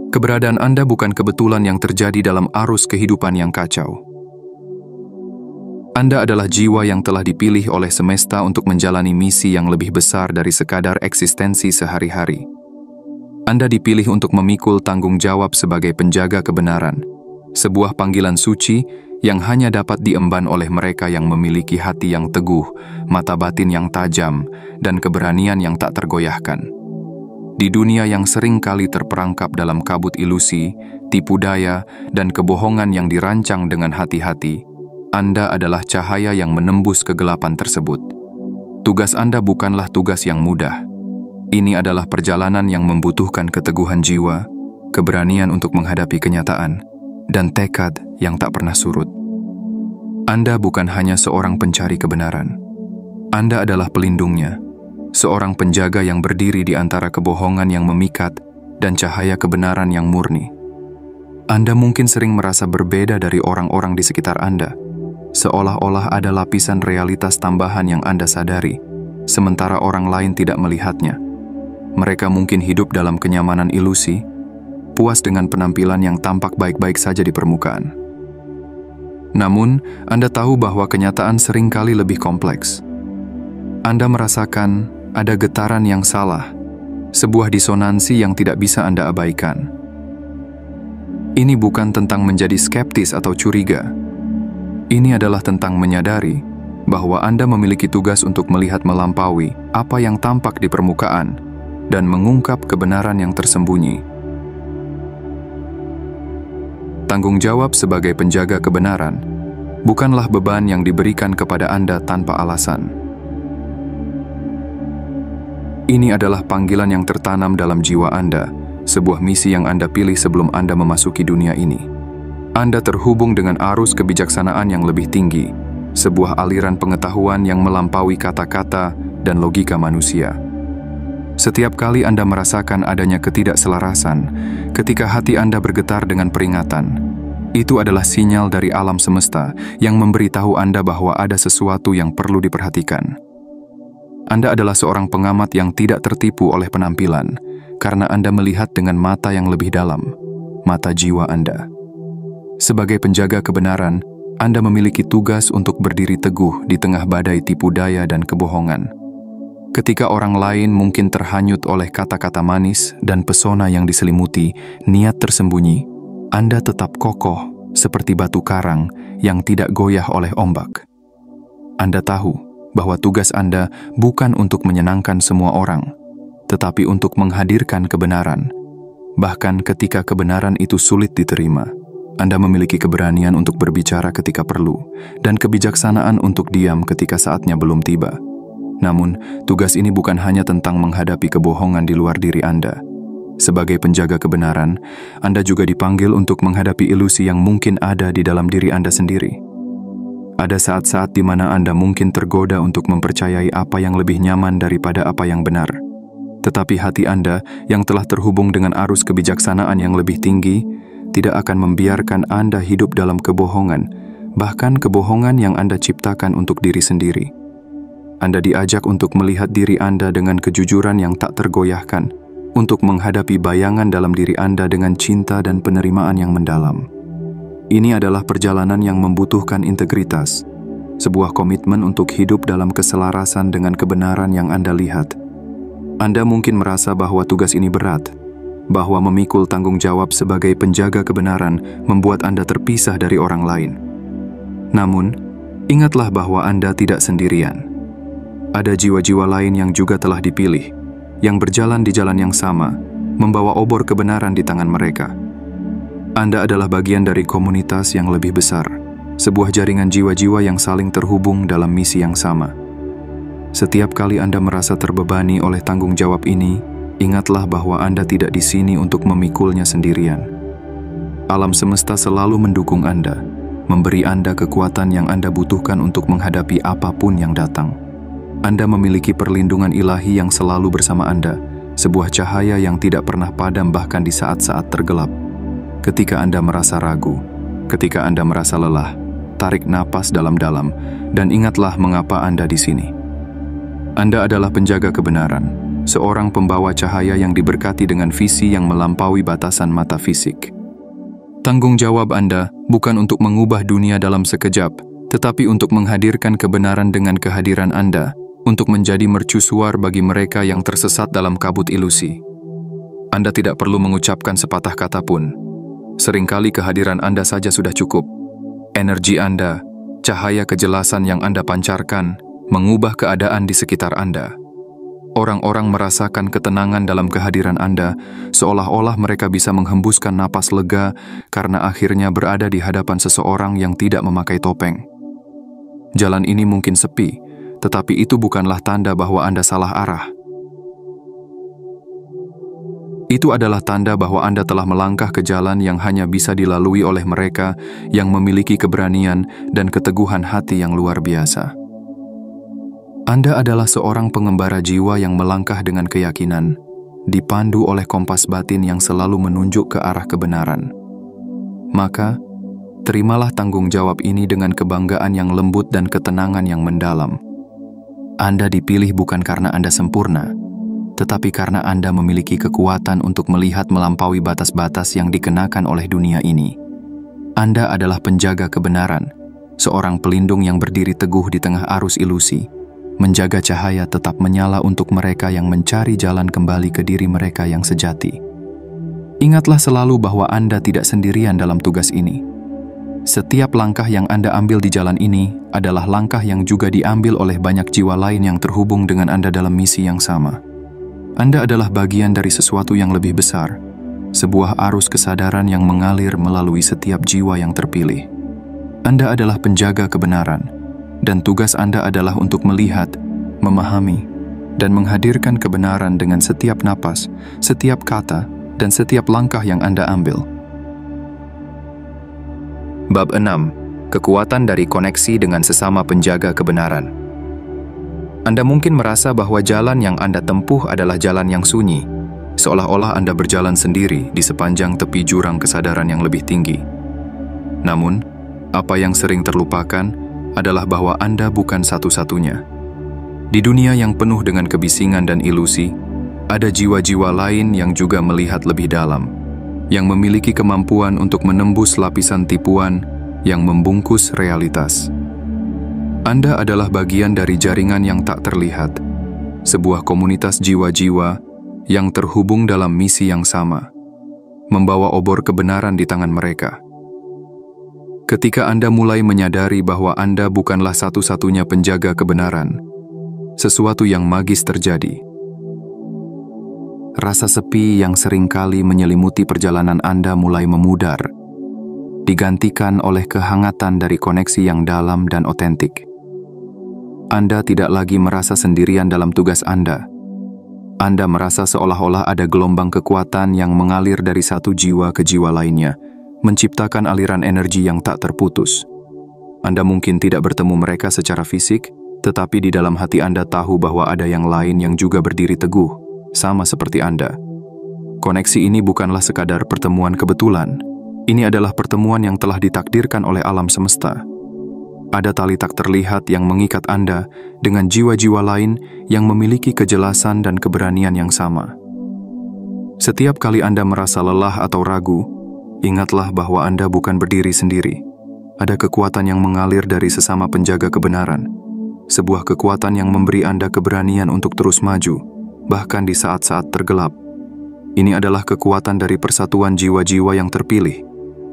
Speaker 1: Keberadaan Anda bukan kebetulan yang terjadi dalam arus kehidupan yang kacau. Anda adalah jiwa yang telah dipilih oleh semesta untuk menjalani misi yang lebih besar dari sekadar eksistensi sehari-hari. Anda dipilih untuk memikul tanggung jawab sebagai penjaga kebenaran, sebuah panggilan suci yang hanya dapat diemban oleh mereka yang memiliki hati yang teguh, mata batin yang tajam, dan keberanian yang tak tergoyahkan. Di dunia yang sering kali terperangkap dalam kabut ilusi, tipu daya, dan kebohongan yang dirancang dengan hati-hati, Anda adalah cahaya yang menembus kegelapan tersebut. tugas Anda bukanlah tugas yang mudah. Ini adalah perjalanan yang membutuhkan keteguhan jiwa, keberanian untuk menghadapi kenyataan, dan tekad yang tak pernah surut. Anda bukan hanya seorang pencari kebenaran. Anda adalah pelindungnya, seorang penjaga yang berdiri di antara kebohongan yang memikat dan cahaya kebenaran yang murni. Anda mungkin sering merasa berbeda dari orang-orang di sekitar Anda, seolah-olah ada lapisan realitas tambahan yang Anda sadari, sementara orang lain tidak melihatnya. Mereka mungkin hidup dalam kenyamanan ilusi, puas dengan penampilan yang tampak baik-baik saja di permukaan. Namun, Anda tahu bahwa kenyataan seringkali lebih kompleks. Anda merasakan ada getaran yang salah, sebuah disonansi yang tidak bisa Anda abaikan. Ini bukan tentang menjadi skeptis atau curiga. Ini adalah tentang menyadari bahwa Anda memiliki tugas untuk melihat melampaui apa yang tampak di permukaan dan mengungkap kebenaran yang tersembunyi. Tanggung jawab sebagai penjaga kebenaran bukanlah beban yang diberikan kepada Anda tanpa alasan. Ini adalah panggilan yang tertanam dalam jiwa Anda, sebuah misi yang Anda pilih sebelum Anda memasuki dunia ini. Anda terhubung dengan arus kebijaksanaan yang lebih tinggi, sebuah aliran pengetahuan yang melampaui kata-kata dan logika manusia. Setiap kali Anda merasakan adanya ketidakselarasan, ketika hati Anda bergetar dengan peringatan, itu adalah sinyal dari alam semesta yang memberitahu Anda bahwa ada sesuatu yang perlu diperhatikan. Anda adalah seorang pengamat yang tidak tertipu oleh penampilan, karena Anda melihat dengan mata yang lebih dalam, mata jiwa Anda. Sebagai penjaga kebenaran, Anda memiliki tugas untuk berdiri teguh di tengah badai tipu daya dan kebohongan. Ketika orang lain mungkin terhanyut oleh kata-kata manis dan pesona yang diselimuti niat tersembunyi, Anda tetap kokoh seperti batu karang yang tidak goyah oleh ombak. Anda tahu bahwa tugas Anda bukan untuk menyenangkan semua orang, tetapi untuk menghadirkan kebenaran. Bahkan ketika kebenaran itu sulit diterima, Anda memiliki keberanian untuk berbicara ketika perlu, dan kebijaksanaan untuk diam ketika saatnya belum tiba. Namun, tugas ini bukan hanya tentang menghadapi kebohongan di luar diri Anda. Sebagai penjaga kebenaran, Anda juga dipanggil untuk menghadapi ilusi yang mungkin ada di dalam diri Anda sendiri. Ada saat-saat di mana Anda mungkin tergoda untuk mempercayai apa yang lebih nyaman daripada apa yang benar. Tetapi hati Anda yang telah terhubung dengan arus kebijaksanaan yang lebih tinggi tidak akan membiarkan Anda hidup dalam kebohongan, bahkan kebohongan yang Anda ciptakan untuk diri sendiri. Anda diajak untuk melihat diri Anda dengan kejujuran yang tak tergoyahkan, untuk menghadapi bayangan dalam diri Anda dengan cinta dan penerimaan yang mendalam. Ini adalah perjalanan yang membutuhkan integritas, sebuah komitmen untuk hidup dalam keselarasan dengan kebenaran yang Anda lihat. Anda mungkin merasa bahwa tugas ini berat, bahwa memikul tanggung jawab sebagai penjaga kebenaran membuat Anda terpisah dari orang lain. Namun, ingatlah bahwa Anda tidak sendirian. Ada jiwa-jiwa lain yang juga telah dipilih, yang berjalan di jalan yang sama, membawa obor kebenaran di tangan mereka. Anda adalah bagian dari komunitas yang lebih besar, sebuah jaringan jiwa-jiwa yang saling terhubung dalam misi yang sama. Setiap kali Anda merasa terbebani oleh tanggung jawab ini, ingatlah bahwa Anda tidak di sini untuk memikulnya sendirian. Alam semesta selalu mendukung Anda, memberi Anda kekuatan yang Anda butuhkan untuk menghadapi apapun yang datang. Anda memiliki perlindungan ilahi yang selalu bersama Anda, sebuah cahaya yang tidak pernah padam bahkan di saat-saat tergelap. Ketika Anda merasa ragu, ketika Anda merasa lelah, tarik napas dalam-dalam dan ingatlah mengapa Anda di sini. Anda adalah penjaga kebenaran, seorang pembawa cahaya yang diberkati dengan visi yang melampaui batasan mata fisik. Tanggung jawab Anda bukan untuk mengubah dunia dalam sekejap, tetapi untuk menghadirkan kebenaran dengan kehadiran Anda, untuk menjadi mercusuar bagi mereka yang tersesat dalam kabut ilusi. Anda tidak perlu mengucapkan sepatah kata pun. Seringkali kehadiran Anda saja sudah cukup. Energi Anda, cahaya kejelasan yang Anda pancarkan, mengubah keadaan di sekitar Anda. Orang-orang merasakan ketenangan dalam kehadiran Anda, seolah-olah mereka bisa menghembuskan napas lega karena akhirnya berada di hadapan seseorang yang tidak memakai topeng. Jalan ini mungkin sepi, tetapi itu bukanlah tanda bahwa Anda salah arah. Itu adalah tanda bahwa Anda telah melangkah ke jalan yang hanya bisa dilalui oleh mereka yang memiliki keberanian dan keteguhan hati yang luar biasa. Anda adalah seorang pengembara jiwa yang melangkah dengan keyakinan, dipandu oleh kompas batin yang selalu menunjuk ke arah kebenaran. Maka, terimalah tanggung jawab ini dengan kebanggaan yang lembut dan ketenangan yang mendalam. Anda dipilih bukan karena Anda sempurna, tetapi karena Anda memiliki kekuatan untuk melihat melampaui batas-batas yang dikenakan oleh dunia ini. Anda adalah penjaga kebenaran, seorang pelindung yang berdiri teguh di tengah arus ilusi, menjaga cahaya tetap menyala untuk mereka yang mencari jalan kembali ke diri mereka yang sejati. Ingatlah selalu bahwa Anda tidak sendirian dalam tugas ini. Setiap langkah yang Anda ambil di jalan ini adalah langkah yang juga diambil oleh banyak jiwa lain yang terhubung dengan Anda dalam misi yang sama. Anda adalah bagian dari sesuatu yang lebih besar, sebuah arus kesadaran yang mengalir melalui setiap jiwa yang terpilih. Anda adalah penjaga kebenaran, dan tugas Anda adalah untuk melihat, memahami, dan menghadirkan kebenaran dengan setiap napas, setiap kata, dan setiap langkah yang Anda ambil. Bab 6. Kekuatan dari koneksi dengan sesama penjaga kebenaran. Anda mungkin merasa bahwa jalan yang Anda tempuh adalah jalan yang sunyi, seolah-olah Anda berjalan sendiri di sepanjang tepi jurang kesadaran yang lebih tinggi. Namun, apa yang sering terlupakan adalah bahwa Anda bukan satu-satunya. Di dunia yang penuh dengan kebisingan dan ilusi, ada jiwa-jiwa lain yang juga melihat lebih dalam, yang memiliki kemampuan untuk menembus lapisan tipuan yang membungkus realitas. Anda adalah bagian dari jaringan yang tak terlihat, sebuah komunitas jiwa-jiwa yang terhubung dalam misi yang sama, membawa obor kebenaran di tangan mereka. Ketika Anda mulai menyadari bahwa Anda bukanlah satu-satunya penjaga kebenaran, sesuatu yang magis terjadi. Rasa sepi yang seringkali menyelimuti perjalanan Anda mulai memudar, digantikan oleh kehangatan dari koneksi yang dalam dan otentik. Anda tidak lagi merasa sendirian dalam tugas Anda. Anda merasa seolah-olah ada gelombang kekuatan yang mengalir dari satu jiwa ke jiwa lainnya, menciptakan aliran energi yang tak terputus. Anda mungkin tidak bertemu mereka secara fisik, tetapi di dalam hati Anda tahu bahwa ada yang lain yang juga berdiri teguh, sama seperti Anda. Koneksi ini bukanlah sekadar pertemuan kebetulan. Ini adalah pertemuan yang telah ditakdirkan oleh alam semesta. Ada tali tak terlihat yang mengikat Anda dengan jiwa-jiwa lain yang memiliki kejelasan dan keberanian yang sama. Setiap kali Anda merasa lelah atau ragu, ingatlah bahwa Anda bukan berdiri sendiri. Ada kekuatan yang mengalir dari sesama penjaga kebenaran. Sebuah kekuatan yang memberi Anda keberanian untuk terus maju, bahkan di saat-saat tergelap. Ini adalah kekuatan dari persatuan jiwa-jiwa yang terpilih.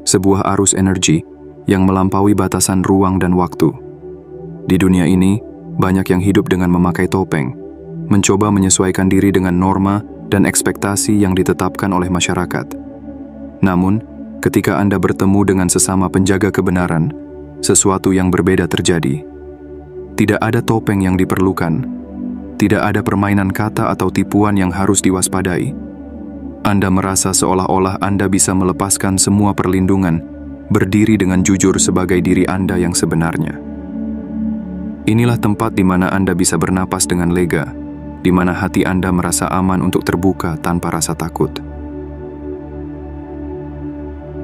Speaker 1: Sebuah arus energi yang melampaui batasan ruang dan waktu. Di dunia ini, banyak yang hidup dengan memakai topeng, mencoba menyesuaikan diri dengan norma dan ekspektasi yang ditetapkan oleh masyarakat. Namun, ketika Anda bertemu dengan sesama penjaga kebenaran, sesuatu yang berbeda terjadi. Tidak ada topeng yang diperlukan. Tidak ada permainan kata atau tipuan yang harus diwaspadai. Anda merasa seolah-olah Anda bisa melepaskan semua perlindungan, berdiri dengan jujur sebagai diri Anda yang sebenarnya. Inilah tempat di mana Anda bisa bernapas dengan lega, di mana hati Anda merasa aman untuk terbuka tanpa rasa takut.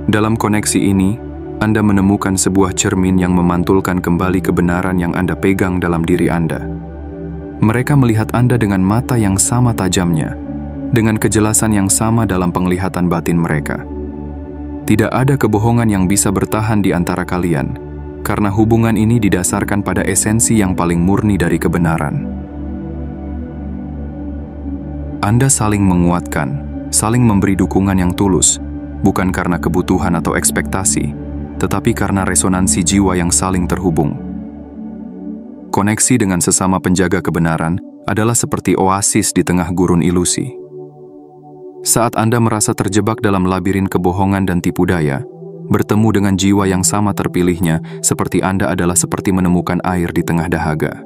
Speaker 1: Dalam koneksi ini, Anda menemukan sebuah cermin yang memantulkan kembali kebenaran yang Anda pegang dalam diri Anda. Mereka melihat Anda dengan mata yang sama tajamnya, dengan kejelasan yang sama dalam penglihatan batin mereka. Tidak ada kebohongan yang bisa bertahan di antara kalian, karena hubungan ini didasarkan pada esensi yang paling murni dari kebenaran. Anda saling menguatkan, saling memberi dukungan yang tulus, bukan karena kebutuhan atau ekspektasi, tetapi karena resonansi jiwa yang saling terhubung. Koneksi dengan sesama penjaga kebenaran adalah seperti oasis di tengah gurun ilusi. Saat Anda merasa terjebak dalam labirin kebohongan dan tipu daya, bertemu dengan jiwa yang sama terpilihnya seperti Anda adalah seperti menemukan air di tengah dahaga.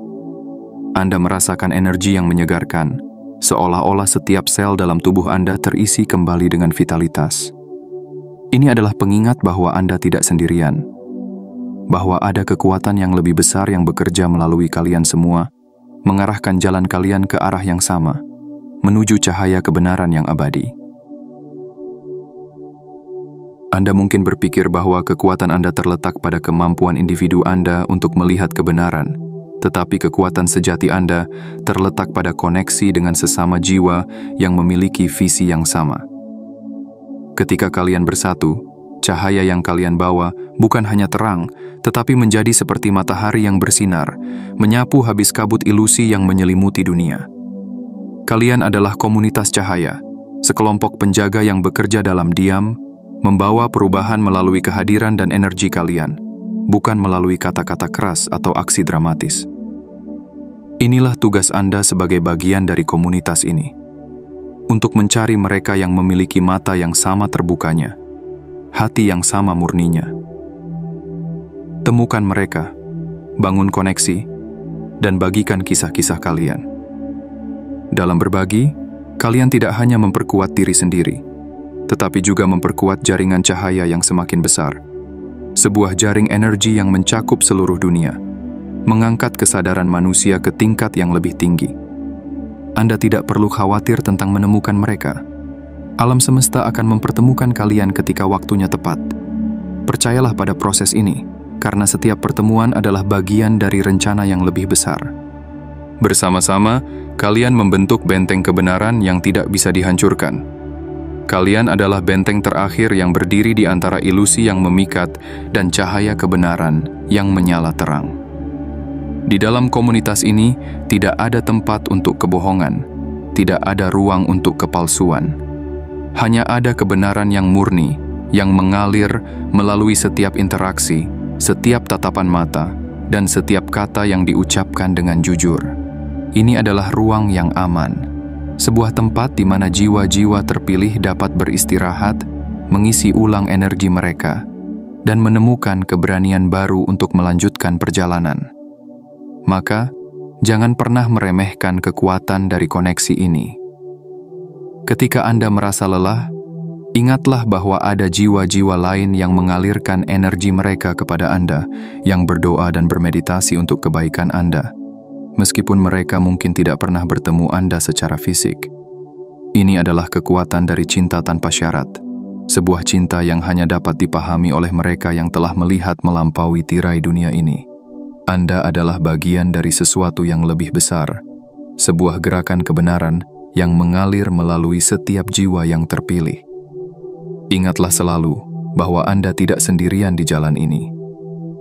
Speaker 1: Anda merasakan energi yang menyegarkan, seolah-olah setiap sel dalam tubuh Anda terisi kembali dengan vitalitas. Ini adalah pengingat bahwa Anda tidak sendirian, bahwa ada kekuatan yang lebih besar yang bekerja melalui kalian semua, mengarahkan jalan kalian ke arah yang sama, menuju cahaya kebenaran yang abadi. Anda mungkin berpikir bahwa kekuatan Anda terletak pada kemampuan individu Anda untuk melihat kebenaran, tetapi kekuatan sejati Anda terletak pada koneksi dengan sesama jiwa yang memiliki visi yang sama. Ketika kalian bersatu, cahaya yang kalian bawa bukan hanya terang, tetapi menjadi seperti matahari yang bersinar, menyapu habis kabut ilusi yang menyelimuti dunia. Kalian adalah komunitas cahaya, sekelompok penjaga yang bekerja dalam diam, membawa perubahan melalui kehadiran dan energi kalian, bukan melalui kata-kata keras atau aksi dramatis. Inilah tugas Anda sebagai bagian dari komunitas ini, untuk mencari mereka yang memiliki mata yang sama terbukanya, hati yang sama murninya. Temukan mereka, bangun koneksi, dan bagikan kisah-kisah kalian. Dalam berbagi, kalian tidak hanya memperkuat diri sendiri, tetapi juga memperkuat jaringan cahaya yang semakin besar. Sebuah jaring energi yang mencakup seluruh dunia, mengangkat kesadaran manusia ke tingkat yang lebih tinggi. Anda tidak perlu khawatir tentang menemukan mereka. Alam semesta akan mempertemukan kalian ketika waktunya tepat. Percayalah pada proses ini, karena setiap pertemuan adalah bagian dari rencana yang lebih besar. Bersama-sama, kalian membentuk benteng kebenaran yang tidak bisa dihancurkan. Kalian adalah benteng terakhir yang berdiri di antara ilusi yang memikat dan cahaya kebenaran yang menyala terang. Di dalam komunitas ini, tidak ada tempat untuk kebohongan, tidak ada ruang untuk kepalsuan. Hanya ada kebenaran yang murni, yang mengalir melalui setiap interaksi, setiap tatapan mata, dan setiap kata yang diucapkan dengan jujur. Ini adalah ruang yang aman. Sebuah tempat di mana jiwa-jiwa terpilih dapat beristirahat, mengisi ulang energi mereka, dan menemukan keberanian baru untuk melanjutkan perjalanan. Maka, jangan pernah meremehkan kekuatan dari koneksi ini. Ketika Anda merasa lelah, ingatlah bahwa ada jiwa-jiwa lain yang mengalirkan energi mereka kepada Anda, yang berdoa dan bermeditasi untuk kebaikan Anda. Meskipun mereka mungkin tidak pernah bertemu Anda secara fisik. Ini adalah kekuatan dari cinta tanpa syarat, sebuah cinta yang hanya dapat dipahami oleh mereka yang telah melihat melampaui tirai dunia ini. Anda adalah bagian dari sesuatu yang lebih besar, sebuah gerakan kebenaran yang mengalir melalui setiap jiwa yang terpilih. Ingatlah selalu bahwa Anda tidak sendirian di jalan ini.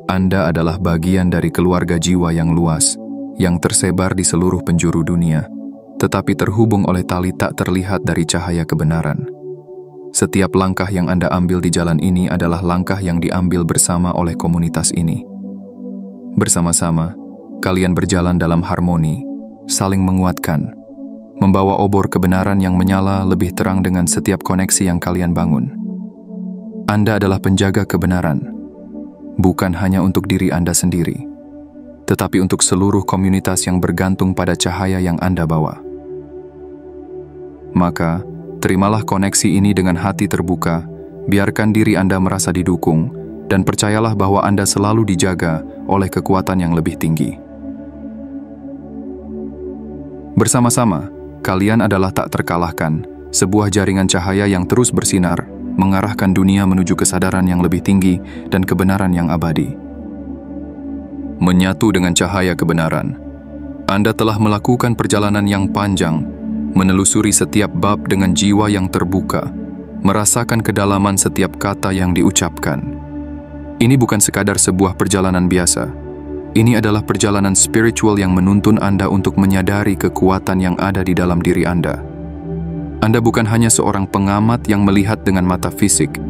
Speaker 1: Anda adalah bagian dari keluarga jiwa yang luas, yang tersebar di seluruh penjuru dunia, tetapi terhubung oleh tali tak terlihat dari cahaya kebenaran. Setiap langkah yang Anda ambil di jalan ini adalah langkah yang diambil bersama oleh komunitas ini. Bersama-sama, kalian berjalan dalam harmoni, saling menguatkan, membawa obor kebenaran yang menyala lebih terang dengan setiap koneksi yang kalian bangun. Anda adalah penjaga kebenaran, bukan hanya untuk diri Anda sendiri, tetapi untuk seluruh komunitas yang bergantung pada cahaya yang Anda bawa. Maka, terimalah koneksi ini dengan hati terbuka, biarkan diri Anda merasa didukung, dan percayalah bahwa Anda selalu dijaga oleh kekuatan yang lebih tinggi. Bersama-sama, kalian adalah tak terkalahkan, sebuah jaringan cahaya yang terus bersinar, mengarahkan dunia menuju kesadaran yang lebih tinggi dan kebenaran yang abadi. Menyatu dengan cahaya kebenaran, Anda telah melakukan perjalanan yang panjang, menelusuri setiap bab dengan jiwa yang terbuka, merasakan kedalaman setiap kata yang diucapkan. Ini bukan sekadar sebuah perjalanan biasa. Ini adalah perjalanan spiritual yang menuntun Anda untuk menyadari kekuatan yang ada di dalam diri Anda. Anda bukan hanya seorang pengamat yang melihat dengan mata fisik,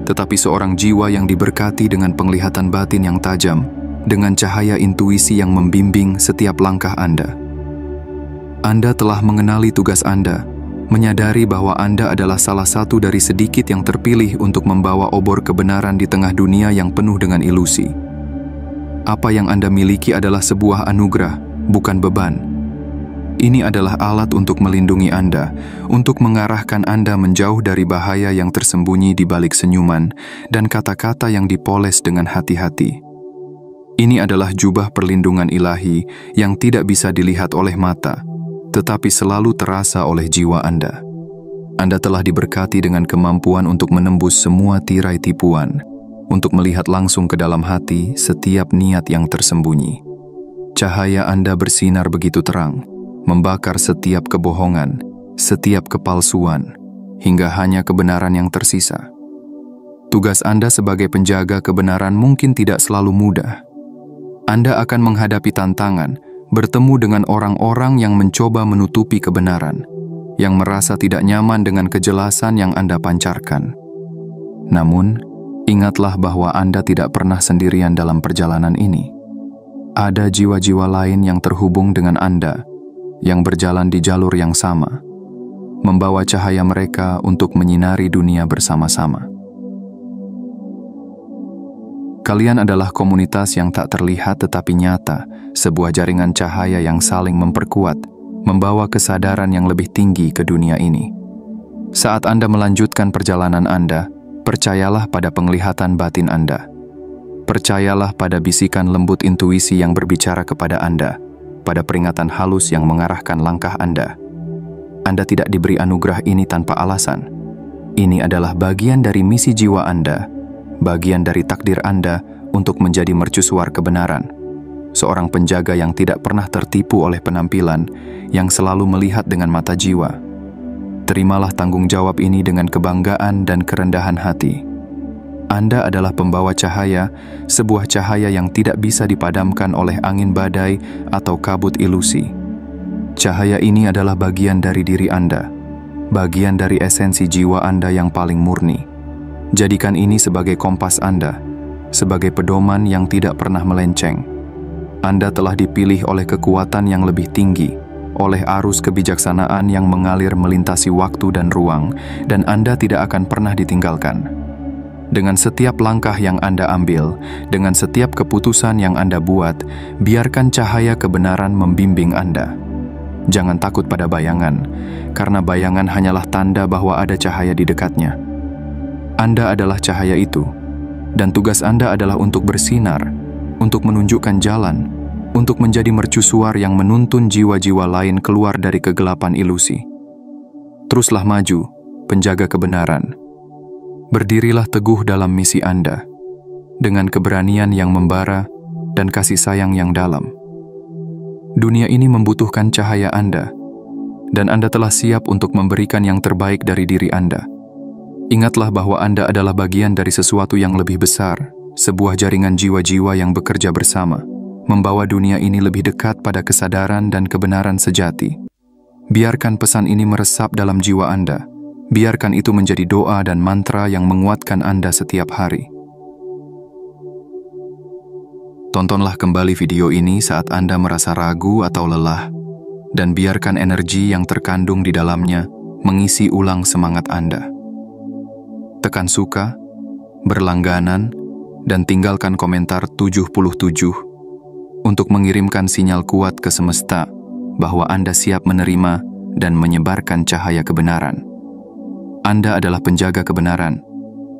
Speaker 1: tetapi seorang jiwa yang diberkati dengan penglihatan batin yang tajam, dengan cahaya intuisi yang membimbing setiap langkah Anda. Anda telah mengenali tugas Anda, menyadari bahwa Anda adalah salah satu dari sedikit yang terpilih untuk membawa obor kebenaran di tengah dunia yang penuh dengan ilusi. Apa yang Anda miliki adalah sebuah anugerah, bukan beban, Ini adalah alat untuk melindungi Anda, untuk mengarahkan Anda menjauh dari bahaya yang tersembunyi di balik senyuman dan kata-kata yang dipoles dengan hati-hati. Ini adalah jubah perlindungan ilahi yang tidak bisa dilihat oleh mata, tetapi selalu terasa oleh jiwa Anda. Anda telah diberkati dengan kemampuan untuk menembus semua tirai tipuan, untuk melihat langsung ke dalam hati setiap niat yang tersembunyi. Cahaya Anda bersinar begitu terang, membakar setiap kebohongan, setiap kepalsuan, hingga hanya kebenaran yang tersisa. Tugas Anda sebagai penjaga kebenaran mungkin tidak selalu mudah. Anda akan menghadapi tantangan, bertemu dengan orang-orang yang mencoba menutupi kebenaran, yang merasa tidak nyaman dengan kejelasan yang Anda pancarkan. Namun, ingatlah bahwa Anda tidak pernah sendirian dalam perjalanan ini. Ada jiwa-jiwa lain yang terhubung dengan Anda, yang berjalan di jalur yang sama, membawa cahaya mereka untuk menyinari dunia bersama-sama. Kalian adalah komunitas yang tak terlihat tetapi nyata, sebuah jaringan cahaya yang saling memperkuat, membawa kesadaran yang lebih tinggi ke dunia ini. Saat Anda melanjutkan perjalanan Anda, percayalah pada penglihatan batin Anda. Percayalah pada bisikan lembut intuisi yang berbicara kepada Anda, pada peringatan halus yang mengarahkan langkah Anda. Anda tidak diberi anugerah ini tanpa alasan. Ini adalah bagian dari misi jiwa Anda, bagian dari takdir Anda untuk menjadi mercusuar kebenaran. Seorang penjaga yang tidak pernah tertipu oleh penampilan, yang selalu melihat dengan mata jiwa. Terimalah tanggung jawab ini dengan kebanggaan dan kerendahan hati. Anda adalah pembawa cahaya, sebuah cahaya yang tidak bisa dipadamkan oleh angin badai atau kabut ilusi. Cahaya ini adalah bagian dari diri Anda, bagian dari esensi jiwa Anda yang paling murni. Jadikan ini sebagai kompas Anda, sebagai pedoman yang tidak pernah melenceng. Anda telah dipilih oleh kekuatan yang lebih tinggi, oleh arus kebijaksanaan yang mengalir melintasi waktu dan ruang, dan Anda tidak akan pernah ditinggalkan. Dengan setiap langkah yang Anda ambil, dengan setiap keputusan yang Anda buat, biarkan cahaya kebenaran membimbing Anda. Jangan takut pada bayangan, karena bayangan hanyalah tanda bahwa ada cahaya di dekatnya. Anda adalah cahaya itu, dan tugas Anda adalah untuk bersinar, untuk menunjukkan jalan, untuk menjadi mercusuar yang menuntun jiwa-jiwa lain keluar dari kegelapan ilusi. Teruslah maju, penjaga kebenaran. Berdirilah teguh dalam misi Anda, dengan keberanian yang membara dan kasih sayang yang dalam. Dunia ini membutuhkan cahaya Anda, dan Anda telah siap untuk memberikan yang terbaik dari diri Anda. Ingatlah bahwa Anda adalah bagian dari sesuatu yang lebih besar, sebuah jaringan jiwa-jiwa yang bekerja bersama, membawa dunia ini lebih dekat pada kesadaran dan kebenaran sejati. Biarkan pesan ini meresap dalam jiwa Anda. Biarkan itu menjadi doa dan mantra yang menguatkan Anda setiap hari. Tontonlah kembali video ini saat Anda merasa ragu atau lelah, dan biarkan energi yang terkandung di dalamnya mengisi ulang semangat Anda. Tekan suka, berlangganan, dan tinggalkan komentar 77 untuk mengirimkan sinyal kuat ke semesta bahwa Anda siap menerima dan menyebarkan cahaya kebenaran. Anda adalah penjaga kebenaran,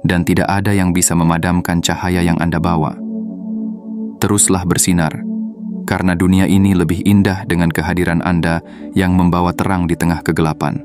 Speaker 1: dan tidak ada yang bisa memadamkan cahaya yang Anda bawa. Teruslah bersinar, karena dunia ini lebih indah dengan kehadiran Anda yang membawa terang di tengah kegelapan.